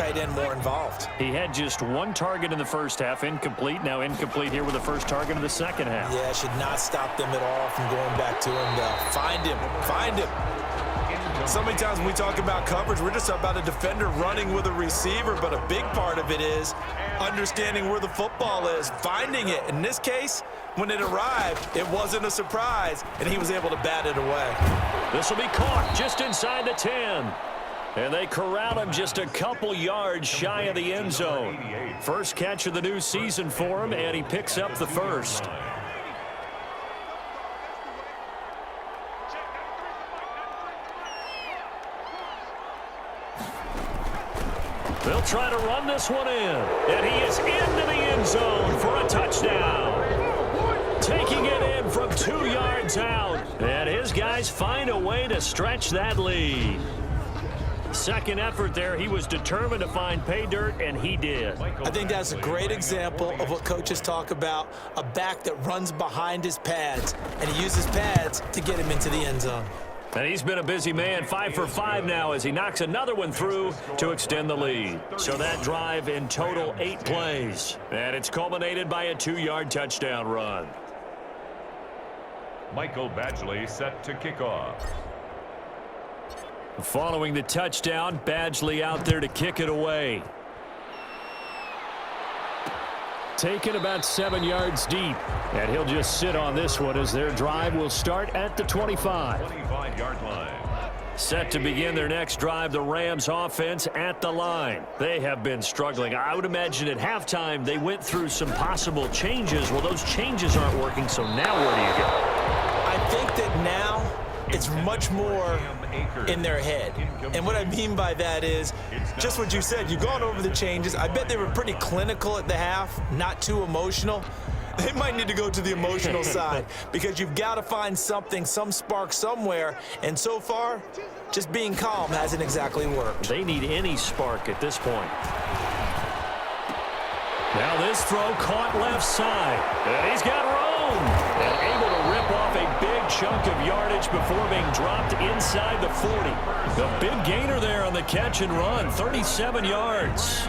tight end more involved. He had just one target in the first half, incomplete. Now incomplete here with the first target of the second half. Yeah, should not stop them at all from going back to him, though. Find him. Find him. So many times when we talk about coverage, we're just about a defender running with a receiver, but a big part of it is understanding where the football is, finding it. In this case, when it arrived, it wasn't a surprise, and he was able to bat it away. This will be caught just inside the 10. And they corral him just a couple yards shy of the end zone. First catch of the new season for him, and he picks up the first. They'll try to run this one in. And he is into the end zone for a touchdown. Taking it in from 2 yards out. And his guys find a way to stretch that lead. Second effort there, he was determined to find pay dirt, and he did. I think that's a great example of what coaches talk about, a back that runs behind his pads, and he uses pads to get him into the end zone. And he's been a busy man, 5 for 5 now as he knocks another one through to extend the lead. So that drive in total 8 plays. And it's culminated by a 2-yard touchdown run. Michael Badgley set to kick off. Following the touchdown, Badgley out there to kick it away. Taken about 7 yards deep. And he'll just sit on this one as their drive will start at the 25. 25-yard line. Set to begin their next drive, the Rams offense at the line. They have been struggling. I would imagine at halftime they went through some possible changes. Well, those changes aren't working, so now where do you go? I think that now it's much more in their head. And what I mean by that is just what you said. You've gone over the changes. I bet they were pretty clinical at the half, not too emotional. They might need to go to the emotional side because you've got to find something, some spark somewhere. And so far, just being calm hasn't exactly worked. They need any spark at this point. Now this throw caught left side. And he's got room. And able to rip off a big chunk of yardage before being dropped inside the 40. The big gainer there on the catch and run, 37 yards.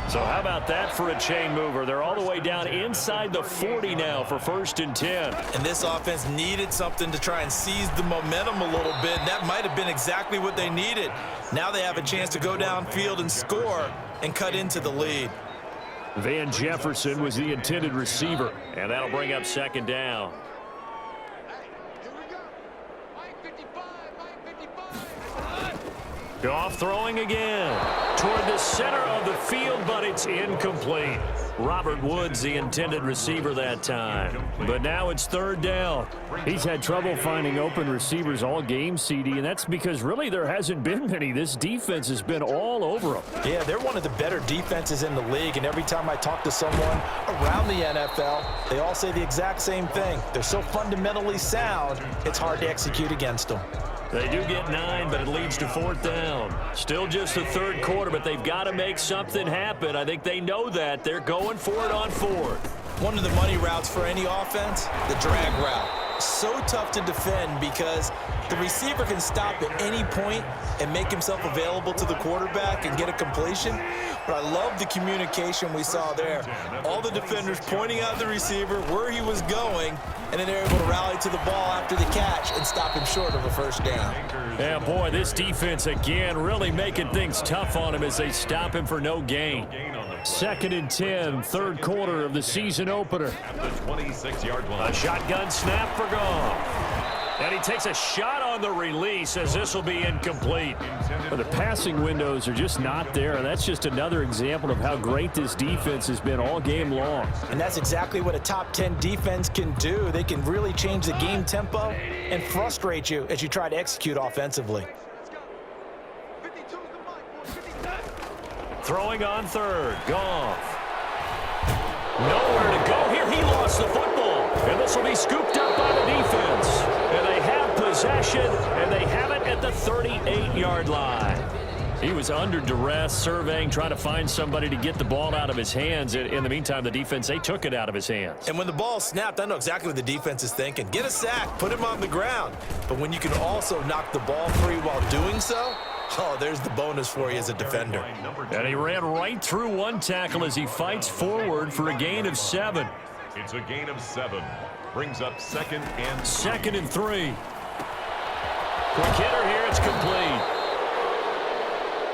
So how about that for a chain mover? They're all the way down inside the 40 now for 1st and 10. And this offense needed something to try and seize the momentum a little bit. That might have been exactly what they needed. Now they have a chance to go downfield and score and cut into the lead. Van Jefferson was the intended receiver, and that'll bring up 2nd down. Goff throwing again toward the center of the field, but it's incomplete. Robert Woods, the intended receiver that time. But now it's 3rd down. He's had trouble finding open receivers all game, CD, and that's because really there hasn't been many. This defense has been all over them. Yeah, they're one of the better defenses in the league, and every time I talk to someone around the NFL, they all say the exact same thing. They're so fundamentally sound, it's hard to execute against them. They do get 9, but it leads to 4th down. Still just the 3rd quarter, but they've got to make something happen. I think they know that. They're going for it on 4th. One of the money routes for any offense, the drag route. So tough to defend because the receiver can stop at any point and make himself available to the quarterback and get a completion. But I love the communication we saw there. All the defenders pointing out the receiver, where he was going, and then they're able to rally to the ball after the catch and stop him short of a 1st down. Yeah, boy, this defense again really making things tough on him as they stop him for no gain. 2nd and 10, 3rd quarter of the season opener. At the 26-yard line. A shotgun snap for Goff. And he takes a shot on the release as this will be incomplete. But the passing windows are just not there, and that's just another example of how great this defense has been all game long. And that's exactly what a top 10 defense can do. They can really change the game tempo and frustrate you as you try to execute offensively. Throwing on 3rd, Goff. Nowhere to go here. He lost the football. And this will be scooped up by the defense. And they have possession, and they have it at the 38-yard line. He was under duress, surveying, trying to find somebody to get the ball out of his hands. In the meantime, the defense, they took it out of his hands. And when the ball snapped, I know exactly what the defense is thinking. Get a sack, put him on the ground. But when you can also knock the ball free while doing so, Oh, there's the bonus for you as a defender. And he ran right through one tackle as he fights forward for a gain of 7. It's a gain of 7. Brings up second and 3. Quick hitter here. It's complete.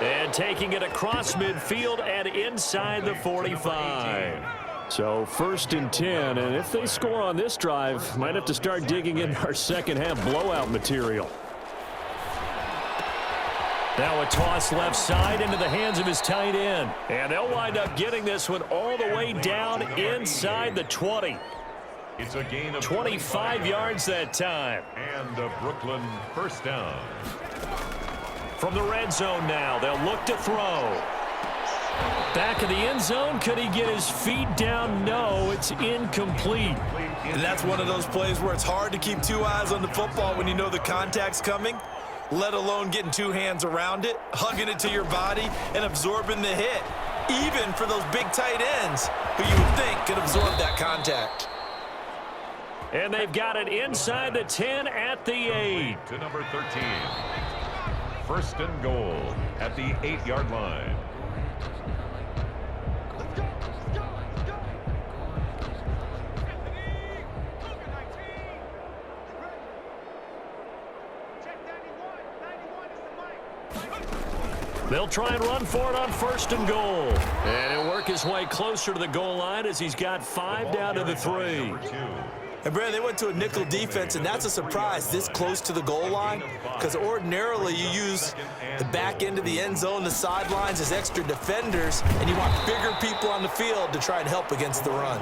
And taking it across midfield and inside the 45. So 1st and 10, and if they score on this drive, might have to start digging in our second half blowout material. Now a toss left side into the hands of his tight end. And they'll wind up getting this one all the way down inside the 20. it's a gain of 25 yards that time. And a Brooklyn first down. From the red zone now, they'll look to throw. Back of the end zone, could he get his feet down? No, it's incomplete. And that's one of those plays where it's hard to keep 2 eyes on the football when you know the contact's coming, let alone getting 2 hands around it, hugging it to your body, and absorbing the hit, even for those big tight ends who you would think could absorb that contact. And they've got it inside the 10 at the 8. To number 13. First and goal at the 8-yard line. They'll try and run for it on 1st and goal. And he'll work his way closer to the goal line as he's got 5 down to the 3. And, Brad, they went to a nickel defense, and that's a surprise this close to the goal line, because ordinarily you use the back end of the end zone, the sidelines as extra defenders, and you want bigger people on the field to try and help against the run.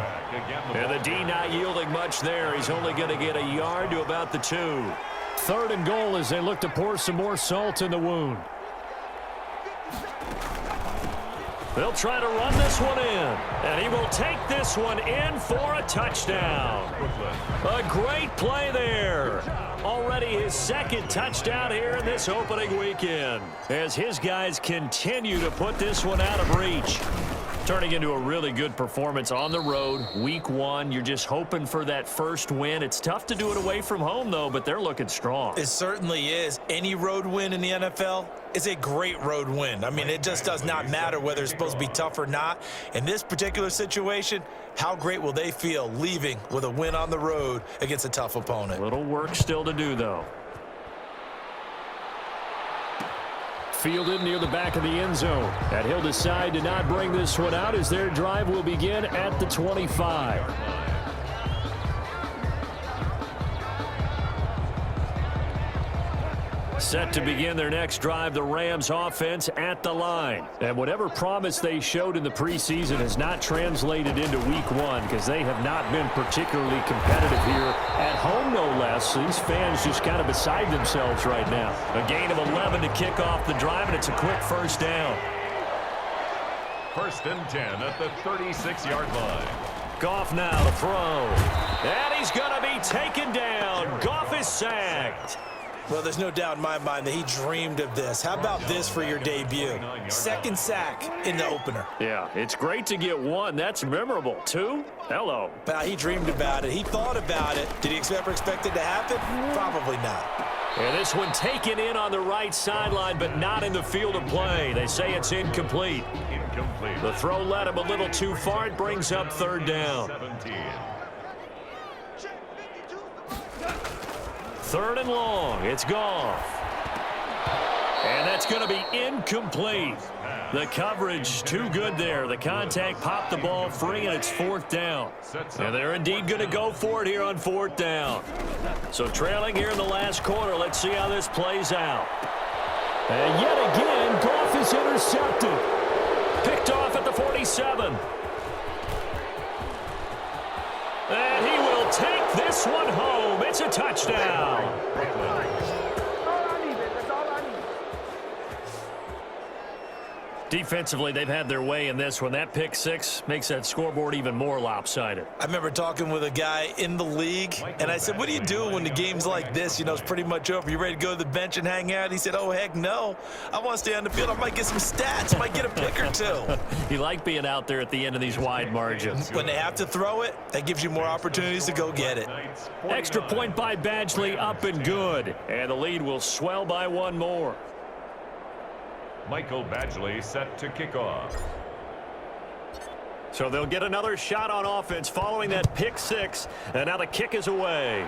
And the D not yielding much there. He's only going to get a yard to about the 2. 3rd and goal as they look to pour some more salt in the wound. They'll try to run this one in, and he will take this one in for a touchdown. A great play there. Already his 2nd touchdown here in this opening weekend, as his guys continue to put this one out of reach. Turning into a really good performance on the road, week 1. You're just hoping for that first win. It's tough to do it away from home, though, but they're looking strong. It certainly is. Any road win in the NFL is a great road win. I mean, it just does not matter whether it's supposed to be tough or not. In this particular situation, how great will they feel leaving with a win on the road against a tough opponent? A little work still to do, though. Fielded near the back of the end zone. And he'll decide to not bring this one out as their drive will begin at the 25. Set to begin their next drive, the Rams offense at the line. And whatever promise they showed in the preseason has not translated into week 1 because they have not been particularly competitive here at home, no less. These fans just kind of beside themselves right now. A gain of 11 to kick off the drive, and it's a quick first down. 1st and 10 at the 36-yard line. Goff now to throw. And he's going to be taken down. Goff is sacked. Well, there's no doubt in my mind that he dreamed of this. How about this for your debut? 2nd sack in the opener. Yeah, it's great to get 1. That's memorable. 2? Hello. Well, he dreamed about it. He thought about it. Did he ever expect it to happen? Probably not. And this one taken in on the right sideline, but not in the field of play. They say it's incomplete. Incomplete. The throw led him a little too far. It brings up 3rd down. 17. 3rd and long. It's Goff. And that's going to be incomplete. The coverage too good there. The contact popped the ball free, and it's 4th down. And they're indeed going to go for it here on 4th down. So trailing here in the last quarter. Let's see how this plays out. And yet again, Goff is intercepted. Picked off at the 47. And he will take this one home. It's a touchdown. Defensively, they've had their way in this one. That pick 6 makes that scoreboard even more lopsided. I remember talking with a guy in the league, and I said, what do you do when the game's like this? You know, it's pretty much over. You ready to go to the bench and hang out? He said, oh, heck no. I want to stay on the field. I might get some stats. I might get a pick or 2. You like being out there at the end of these wide margins. When they have to throw it, that gives you more opportunities to go get it. Extra point by Badgley, up and good. And the lead will swell by 1 more. Michael Badgley set to kick off. So they'll get another shot on offense following that pick six. And now the kick is away.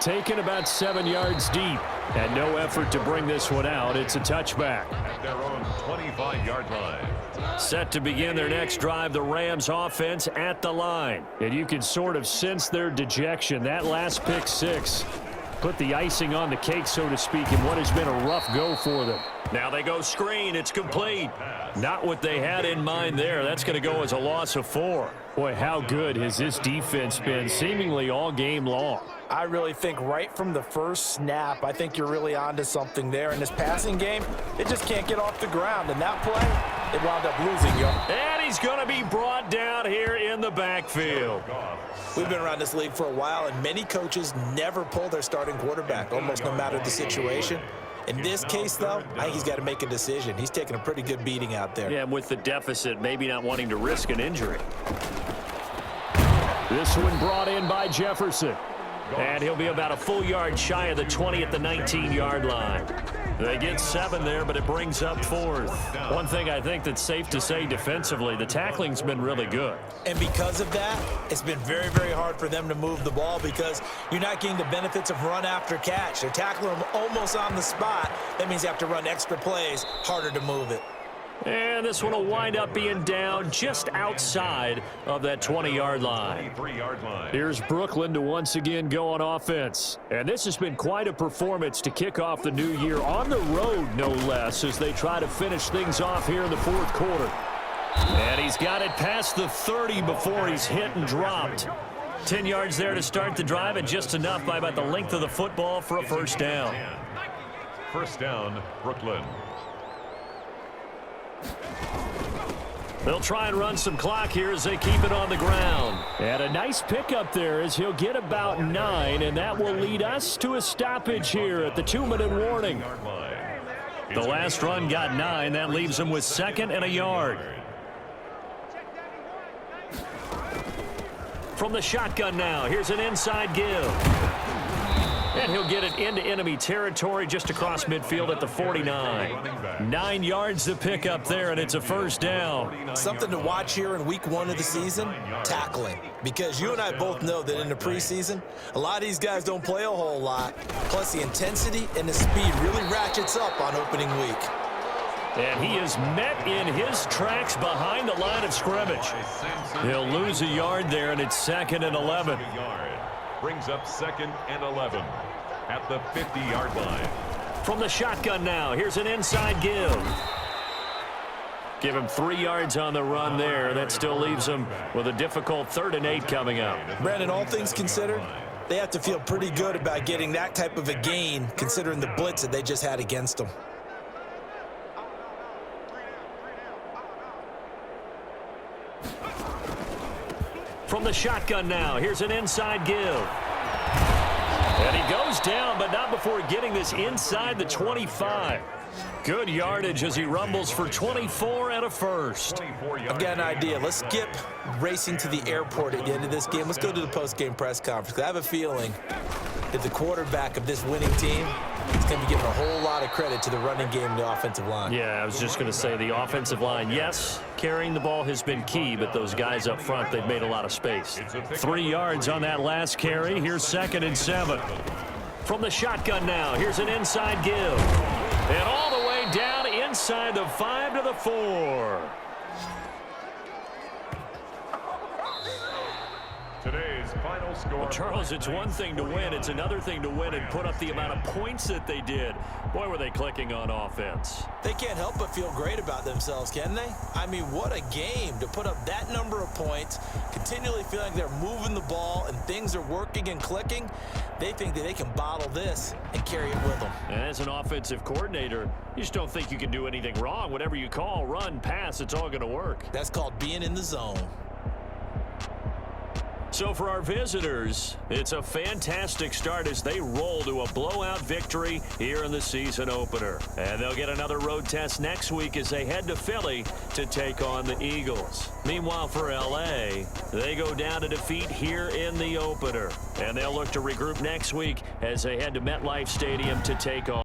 Taken about 7 yards deep. And no effort to bring this one out. It's a touchback. At their own 25-yard line. Set to begin their next drive, the Rams offense at the line. And you can sort of sense their dejection. That last pick six put the icing on the cake, so to speak, in what has been a rough go for them. Now they go screen. It's complete. Not what they had in mind there. That's going to go as a loss of 4. Boy, how good has this defense been seemingly all game long? I really think right from the first snap, I think you're really onto something there. In this passing game, it just can't get off the ground. And that play, it wound up losing you. And he's going to be brought down here in the backfield. We've been around this league for a while, and many coaches never pull their starting quarterback, almost no matter the situation. In this case, though, I think he's got to make a decision. He's taking a pretty good beating out there. Yeah, and with the deficit, maybe not wanting to risk an injury. This one brought in by Jefferson. And he'll be about a full yard shy of the 20 at the 19-yard line. They get 7 there, but it brings up 4th. One thing I think that's safe to say defensively, the tackling's been really good. And because of that, it's been very, very hard for them to move the ball because you're not getting the benefits of run after catch. They're tackling them almost on the spot. That means you have to run extra plays, harder to move it. And this one will wind up being down just outside of that 20-yard line. Here's Brooklyn to once again go on offense. And this has been quite a performance to kick off the new year on the road, no less, as they try to finish things off here in the 4th quarter. And he's got it past the 30 before he's hit and dropped. 10 yards there to start the drive, and just enough by about the length of the football for a first down. First down, Brooklyn. They'll try and run some clock here as they keep it on the ground. And a nice pickup there as he'll get about 9, and that will lead us to a stoppage here at the 2-minute warning. The last run got 9. That leaves him with 2nd and a yard. From the shotgun now, here's an inside give. And he'll get it into enemy territory just across midfield at the 49. 9 yards to pick up there, and it's a first down. Something to watch here in week 1 of the season, tackling. Because you and I both know that in the preseason, a lot of these guys don't play a whole lot. Plus the intensity and the speed really ratchets up on opening week. And he is met in his tracks behind the line of scrimmage. He'll lose a yard there, and it's 2nd and 11. Brings up 2nd and 11 at the 50-yard line. From the shotgun now, here's an inside give. Give him 3 yards on the run there. That still leaves him with a difficult 3rd and 8 coming up. Brandon, all things considered, they have to feel pretty good about getting that type of a gain considering the blitz that they just had against them. From the shotgun now, here's an inside give. And he goes down, but not before getting this inside the 25. Good yardage as he rumbles for 24 and a first. I've got an idea. Let's skip racing to the airport at the end of this game. Let's go to the post-game press conference. I have a feeling that the quarterback of this winning team is going to be giving a whole lot of credit to the running game and the offensive line. Yeah, I was just going to say the offensive line, yes, carrying the ball has been key, but those guys up front, they've made a lot of space. 3 yards on that last carry. Here's 2nd and 7. From the shotgun now, here's an inside give. And all the way down inside the 5 to the 4. Today's final score. Well, Charles, it's one thing to win. It's another thing to win and put up the amount of points that they did. Boy, were they clicking on offense. They can't help but feel great about themselves, can they? I mean, what a game to put up that number of points, continually feel like they're moving the ball and things are working and clicking. They think that they can bottle this and carry it with them. And as an offensive coordinator, you just don't think you can do anything wrong. Whatever you call, run, pass, it's all going to work. That's called being in the zone. So for our visitors, it's a fantastic start as they roll to a blowout victory here in the season opener. And they'll get another road test next week as they head to Philly to take on the Eagles. Meanwhile, for L.A., they go down to defeat here in the opener. And they'll look to regroup next week as they head to MetLife Stadium to take on